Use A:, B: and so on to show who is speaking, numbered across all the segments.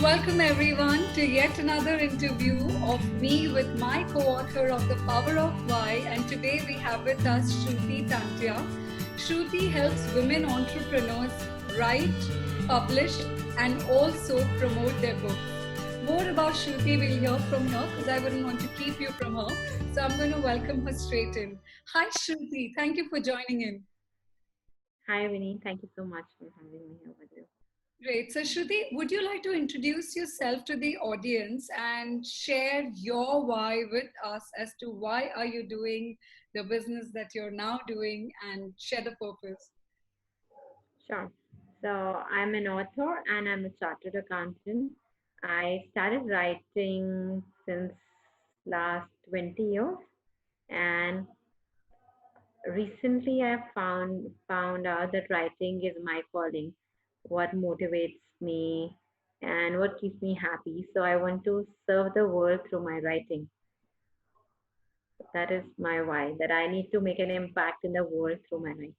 A: welcome everyone to yet another interview of me with my co-author of The Power of Why, and today we have with us Shruti Tantia. Shruti helps women entrepreneurs write, publish and also promote their books. More about Shruti we'll hear from her because I wouldn't want to keep you from her. So I'm going to welcome her straight in. Hi Shruti, thank you for joining in.
B: Hi, Vinee. Thank you so much for having me here with you.
A: Great. So, Shruti, would you like to introduce yourself to the audience and share your why with us as to why are you doing the business that you're now doing and share the purpose?
B: Sure. So, I'm an author and I'm a chartered accountant. I started writing since last 20 years, and recently I found out that writing is my calling, what motivates me and what keeps me happy. So, I want to serve the world through my writing. That is my why, that I need to make an impact in the world through my writing.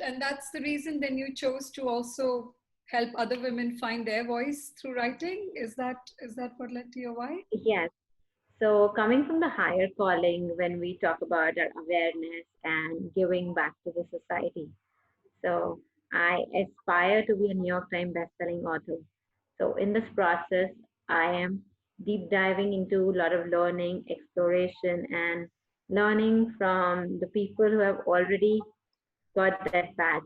A: And that's the reason then you chose to also help other women find their voice through writing. Is that what led to your why?
B: Yes. So, coming from the higher calling, when we talk about our awareness and giving back to the society, so I aspire to be a New York Times bestselling author. So, in this process, I am deep diving into a lot of learning, exploration, and learning from the people who have already got that badge.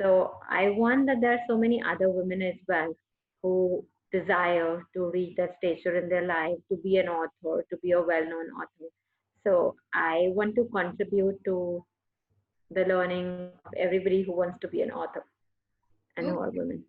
B: So I want that there are so many other women as well who desire to reach that stature in their life, to be an author, to be a well-known author. So I want to contribute to the learning of everybody who wants to be an author and who are
A: Okay.
B: women.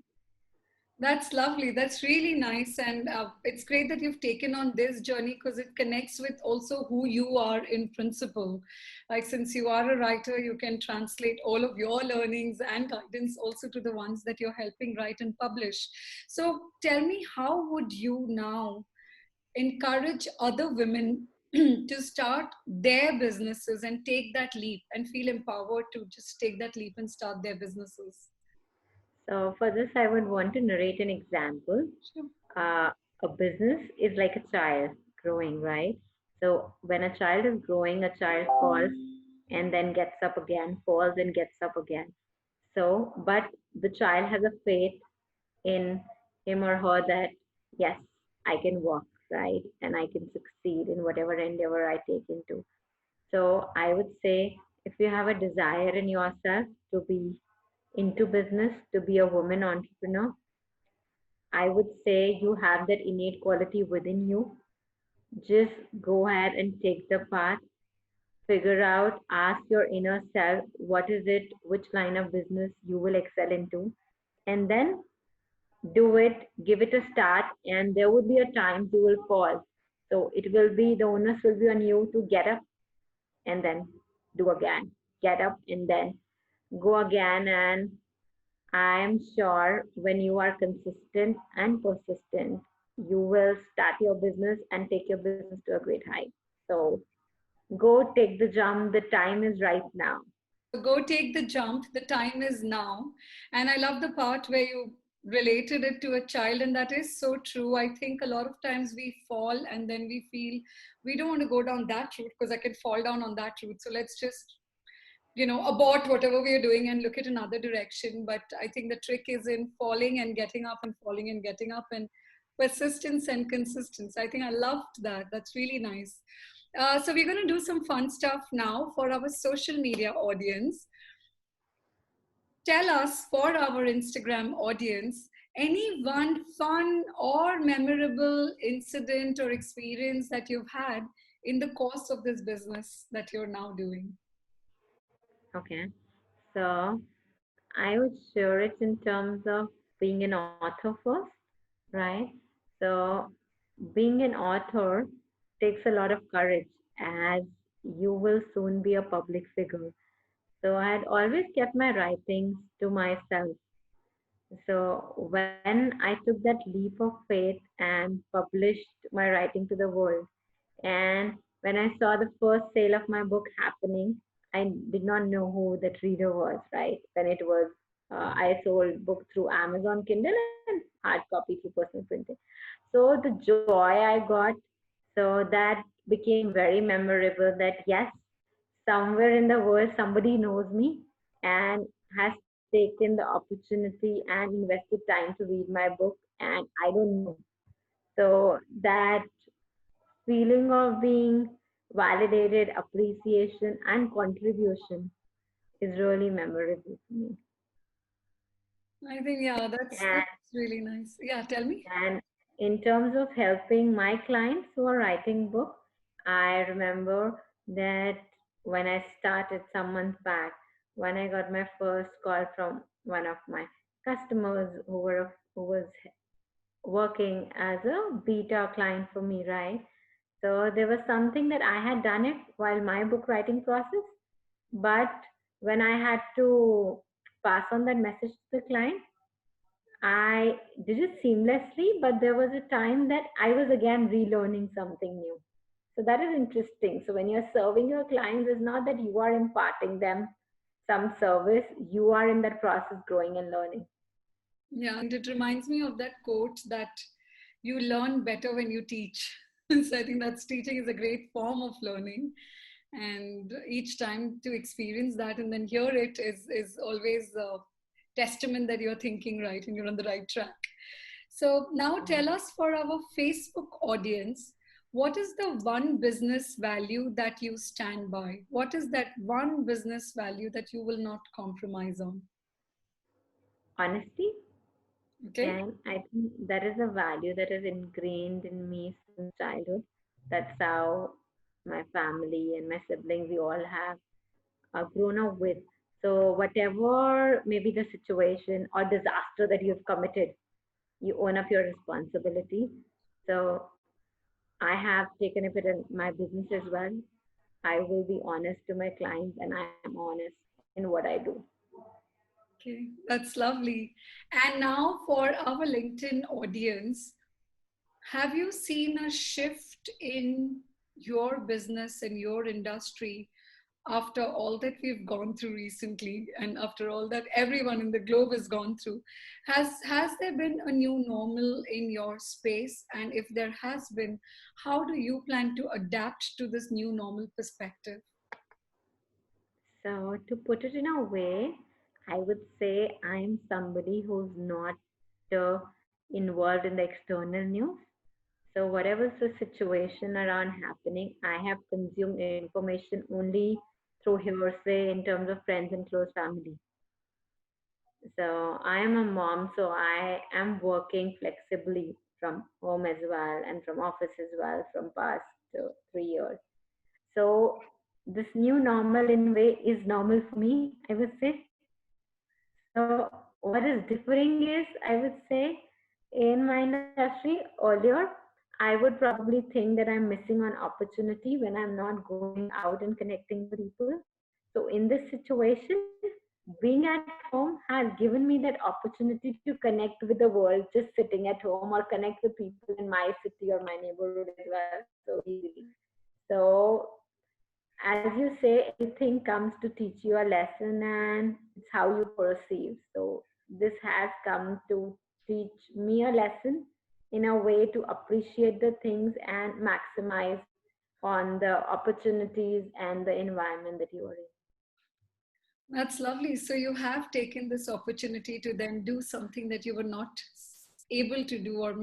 A: That's lovely. That's really nice. And it's great that you've taken on this journey because it connects with also who you are in principle. Like, since you are a writer, you can translate all of your learnings and guidance also to the ones that you're helping write and publish. So, tell me, how would you now encourage other women to start their businesses and take that leap and feel empowered to just take that leap and start their businesses?
B: So for this, I would want to narrate an example.
A: Sure.
B: A business is like a child growing, right? So when a child is growing, a child falls and then gets up again, falls and gets up again. So, but the child has a faith in him or her that, yes, I can walk, right? And I can succeed in whatever endeavor I take into. So I would say if you have a desire in yourself to be into business, to be a woman entrepreneur, I would say you have that innate quality within you. Just go ahead and take the path, figure out, ask your inner self, what is it, which line of business you will excel into, and then do it, give it a start, and there would be a time you will fall. So it will be, the onus will be on you to get up and then do again. Get up and then go again. And I'm sure when you are consistent and persistent, you will start your business and take your business to a great height. So go take the jump. The time is right now.
A: Go take the jump. The time is now. And I love the part where you related it to a child, and that is so true. I think a lot of times we fall and then we feel we don't want to go down that route because I could fall down on that route. So let's just, abort whatever we are doing and look at another direction. But I think the trick is in falling and getting up and falling and getting up and persistence and consistency. I think I loved that. That's really nice. So we're going to do some fun stuff now for our social media audience. Tell us, for our Instagram audience, any one fun or memorable incident or experience that you've had in the course of this business that you're now doing.
B: Okay. So I would share it in terms of being an author first, right? So being an author takes a lot of courage as you will soon be a public figure. So I had always kept my writings to myself. So when I took that leap of faith and published my writing to the world, and when I saw the first sale of my book happening, I did not know who that reader was, right? When it was I sold book through Amazon Kindle and hard copy through personal printing. So the joy I got, so that became very memorable. That yes, somewhere in the world somebody knows me and has taken the opportunity and invested time to read my book, and I don't know. So that feeling of being validated, appreciation, and contribution is really memorable for me.
A: I think, yeah, that's
B: And
A: really nice. Yeah, tell me.
B: and in terms of helping my clients who are writing book, I remember that when I started some months back, when I got my first call from one of my customers who was working as a beta client for me, right? So there was something that I had done it while my book writing process, but when I had to pass on that message to the client, I did it seamlessly, but there was a time that I was again relearning something new. So that is interesting. So when you're serving your clients, it's not that you are imparting them some service, you are in that process growing and learning.
A: Yeah, and it reminds me of that quote that you learn better when you teach. So I think that's teaching is a great form of learning. And each time to experience that and then hear it is always a testament that you're thinking right and you're on the right track. So now tell us, for our Facebook audience, what is the one business value that you stand by? What is that one business value that you will not compromise on?
B: Honesty,
A: Okay.
B: and I think that is a value that is ingrained in me since childhood. That's how my family and my siblings, we all have grown up with. So whatever may be the situation or disaster that you've committed, you own up your responsibility. So I have taken up it in my business as well. I will be honest to my clients and I am honest in what I do.
A: Okay, that's lovely. And now for our LinkedIn audience, have you seen a shift in your business and your industry after all that we've gone through recently and after all that everyone in the globe has gone through? Has there been a new normal in your space? And if there has been, how do you plan to adapt to this new normal perspective?
B: So to put it in a way, I would say I'm somebody who's not uh, involved in the external news. So whatever's the situation around happening, I have consumed information only through hearsay in terms of friends and close family. So I am a mom, so I am working flexibly from home as well and from office as well from past 3 years. So this new normal in way is normal for me, I would say. So what is differing is, I would say, in my industry earlier, I would probably think that I'm missing an opportunity when I'm not going out and connecting with people. So in this situation, being at home has given me that opportunity to connect with the world just sitting at home or connect with people in my city or my neighborhood as well so easily. So as you say, everything comes to teach you a lesson and it's how you perceive. So this has come to teach me a lesson in a way to appreciate the things and maximize on the opportunities and the environment that you are in.
A: That's lovely. So you have taken this opportunity to then do something that you were not able to do or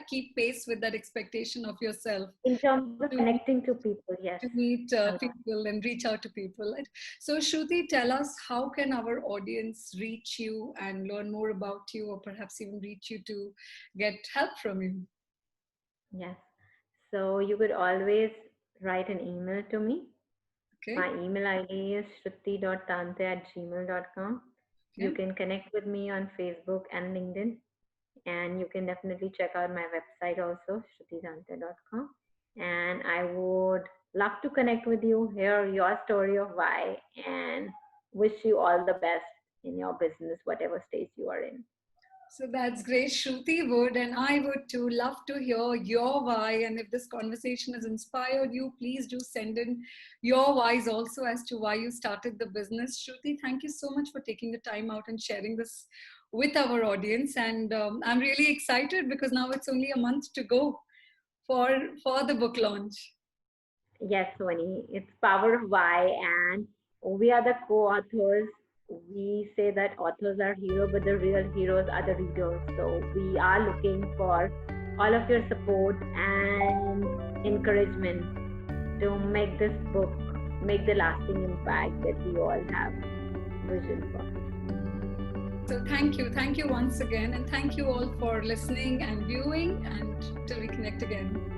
A: keep pace with that expectation of yourself
B: In terms of
A: to meet,
B: connecting to people, yes.
A: people and reach out to people. So Shruti, tell us, how can our audience reach you and learn more about you, or perhaps even reach you to get help from you?
B: Yes. So you could always write an email to me.
A: Okay.
B: My email ID is shruti.tantia@gmail.com. You
A: Okay.
B: can connect with me on Facebook and LinkedIn. And you can definitely check out my website also, shrutitantya.com. And I would love to connect with you, hear your story of why, and wish you all the best in your business, whatever stage you are in.
A: So that's great. Shruti would, and I would too, love to hear your why. And if this conversation has inspired you, please do send in your whys also as to why you started the business. Shruti, thank you so much for taking the time out and sharing this with our audience. And I'm really excited because now it's only a month to go for the book launch.
B: Yes, Swani, it's Power of Why, and we are the co-authors. We say that authors are hero, but the real heroes are the readers. So we are looking for all of your support and encouragement to make this book make the lasting impact that we all have vision for.
A: So thank you once again, and thank you all for listening and viewing. And till we connect again.